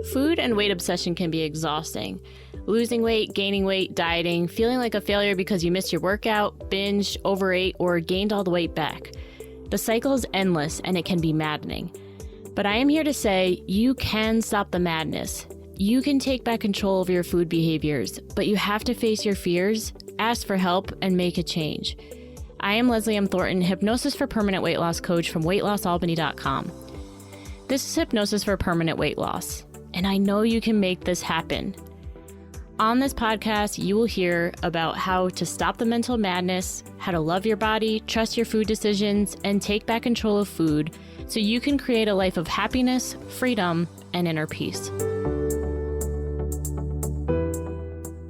Food and weight obsession can be exhausting. Losing weight, gaining weight, dieting, feeling like a failure because you missed your workout, binged, overate, or gained all the weight back. The cycle is endless and it can be maddening. But I am here to say you can stop the madness. You can take back control of your food behaviors, but you have to face your fears, ask for help, and make a change. I am Leslie M. Thornton, Hypnosis for Permanent Weight Loss coach from weightlossalbany.com. This is Hypnosis for Permanent Weight Loss, and I know you can make this happen. On this podcast, you will hear about how to stop the mental madness, how to love your body, trust your food decisions, and take back control of food so you can create a life of happiness, freedom, and inner peace.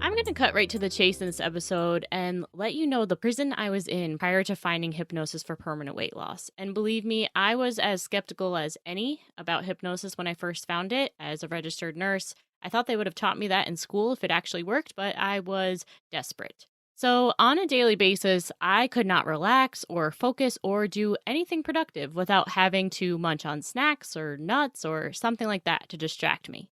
I'm going to cut right to the chase in this episode and let you know the prison I was in prior to finding hypnosis for permanent weight loss. And believe me, I was as skeptical as any about hypnosis when I first found it as a registered nurse. I thought they would have taught me that in school if it actually worked, but I was desperate. So on a daily basis, I could not relax or focus or do anything productive without having to munch on snacks or nuts or something like that to distract me.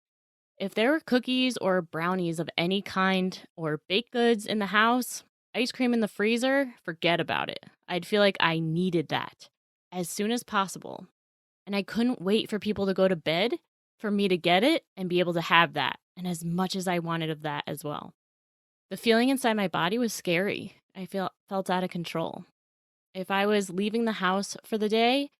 If there were cookies or brownies of any kind or baked goods in the house, ice cream in the freezer, forget about it. I'd feel like I needed that as soon as possible. And I couldn't wait for people to go to bed for me to get it and be able to have that, and as much as I wanted of that as well. The feeling inside my body was scary. I felt out of control. If I was leaving the house for the day,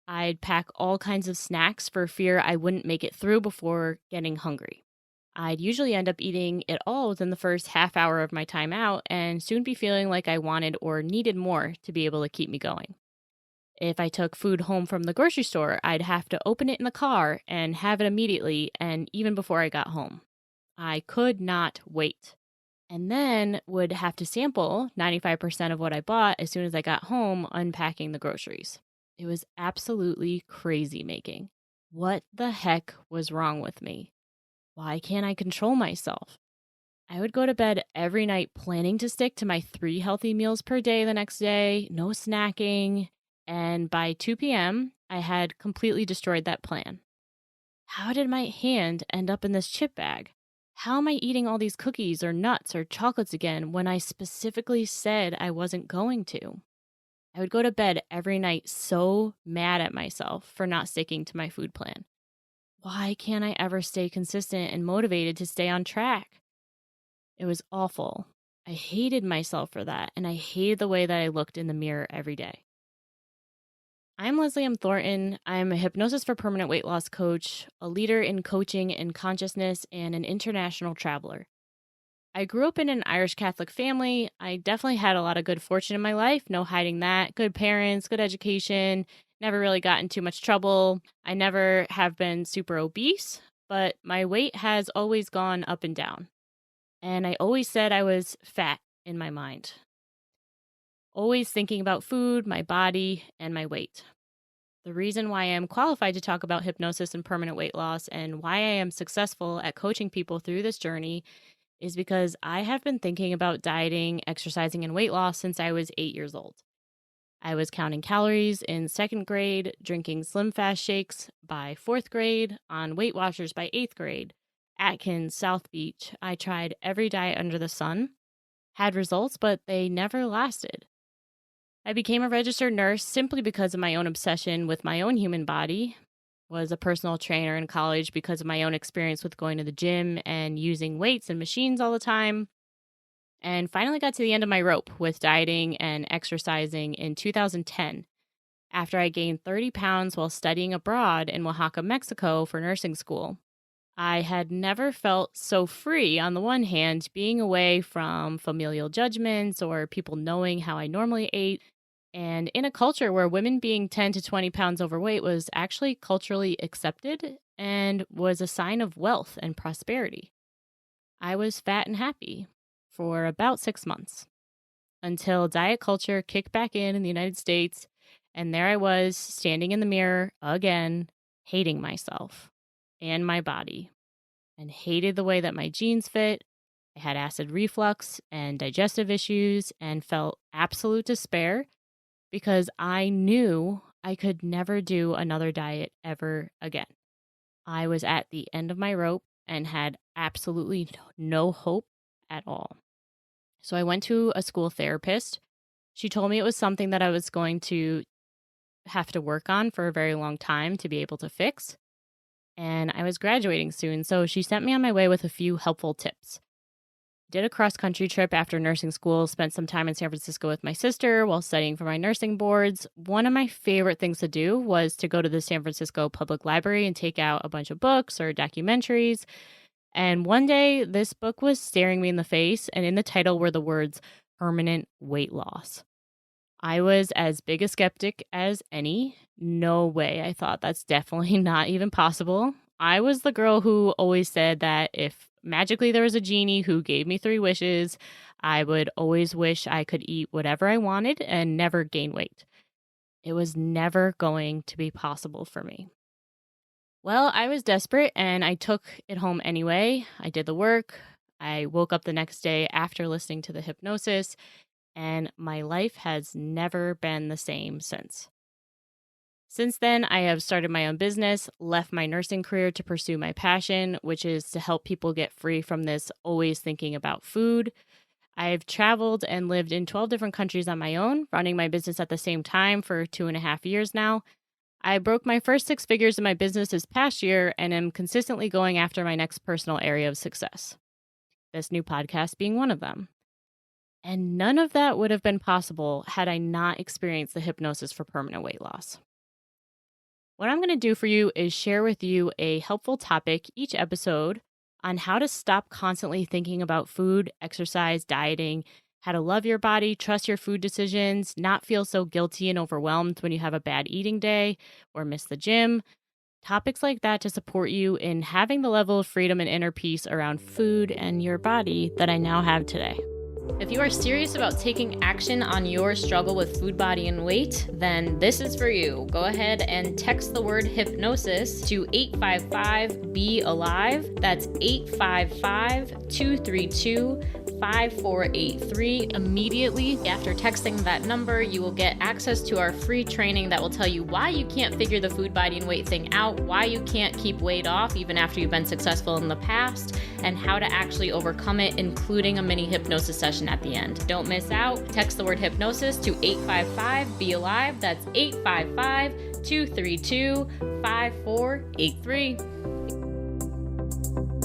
I'd pack all kinds of snacks for fear I wouldn't make it through before getting hungry. I'd usually end up eating it all within the first half hour of my time out and soon be feeling like I wanted or needed more to be able to keep me going. If I took food home from the grocery store, I'd have to open it in the car and have it immediately and even before I got home. I could not wait. And then would have to sample 95% of what I bought as soon as I got home unpacking the groceries. It was absolutely crazy making. What the heck was wrong with me? Why can't I control myself? I would go to bed every night planning to stick to my 3 healthy meals per day the next day, no snacking, and by 2 p.m., I had completely destroyed that plan. How did my hand end up in this chip bag? How am I eating all these cookies or nuts or chocolates again when I specifically said I wasn't going to? I would go to bed every night so mad at myself for not sticking to my food plan. Why can't I ever stay consistent and motivated to stay on track? It was awful. I hated myself for that, and I hated the way that I looked in the mirror every day. I'm Leslie M. Thornton. I'm a Hypnosis for Permanent Weight Loss coach, a leader in coaching and consciousness, and an international traveler. I grew up in an Irish Catholic family. I definitely had a lot of good fortune in my life, no hiding that. Good parents, good education, never really got in too much trouble. I never have been super obese, but my weight has always gone up and down. And I always said I was fat in my mind. Always thinking about food, my body, and my weight. The reason why I am qualified to talk about hypnosis and permanent weight loss and why I am successful at coaching people through this journey is because I have been thinking about dieting, exercising, and weight loss since I was 8 years old. I was counting calories in 2nd grade, drinking Slim Fast shakes by 4th grade, on Weight Watchers by 8th grade, Atkins, South Beach. I tried every diet under the sun, had results, but they never lasted. I became a registered nurse simply because of my own obsession with my own human body. Was a personal trainer in college because of my own experience with going to the gym and using weights and machines all the time. And finally got to the end of my rope with dieting and exercising in 2010 after I gained 30 pounds while studying abroad in Oaxaca, Mexico for nursing school. I had never felt so free on the one hand, being away from familial judgments or people knowing how I normally ate, and in a culture where women being 10 to 20 pounds overweight was actually culturally accepted and was a sign of wealth and prosperity. I was fat and happy for about 6 months until diet culture kicked back in the United States, and there I was standing in the mirror again, hating myself and my body, and hated the way that my jeans fit. I had acid reflux and digestive issues and felt absolute despair because I knew I could never do another diet ever again. I was at the end of my rope and had absolutely no hope at all. So I went to a school therapist. She told me it was something that I was going to have to work on for a very long time to be able to fix. And I was graduating soon, so she sent me on my way with a few helpful tips. Did a cross country trip after nursing school, spent some time in San Francisco with my sister while studying for my nursing boards. One of my favorite things to do was to go to the San Francisco Public Library and take out a bunch of books or documentaries. And one day, this book was staring me in the face, and in the title were the words permanent weight loss. I was as big a skeptic as any. No way. I thought that's definitely not even possible. I was the girl who always said that if magically there was a genie who gave me 3 wishes, I would always wish I could eat whatever I wanted and never gain weight. It was never going to be possible for me. Well, I was desperate and I took it home anyway. I did the work. I woke up the next day after listening to the hypnosis, and my life has never been the same since. Since then, I have started my own business, left my nursing career to pursue my passion, which is to help people get free from this always thinking about food. I've traveled and lived in 12 different countries on my own, running my business at the same time for 2.5 years now. I broke my first 6 figures in my business this past year and am consistently going after my next personal area of success. This new podcast being one of them. And none of that would have been possible had I not experienced the hypnosis for permanent weight loss. What I'm going to do for you is share with you a helpful topic each episode on how to stop constantly thinking about food, exercise, dieting, how to love your body, trust your food decisions, not feel so guilty and overwhelmed when you have a bad eating day or miss the gym. Topics like that to support you in having the level of freedom and inner peace around food and your body that I now have today. If you are serious about taking action on your struggle with food, body, and weight, then this is for you. Go ahead and text the word hypnosis to 855-BE-ALIVE. That's 855-232-5483. Immediately after texting that number, you will get access to our free training that will tell you why you can't figure the food, body, and weight thing out, why you can't keep weight off even after you've been successful in the past, and how to actually overcome it, including a mini hypnosis session at the end. Don't miss out. Text the word hypnosis to 855-BE-ALIVE. That's 855-232-5483.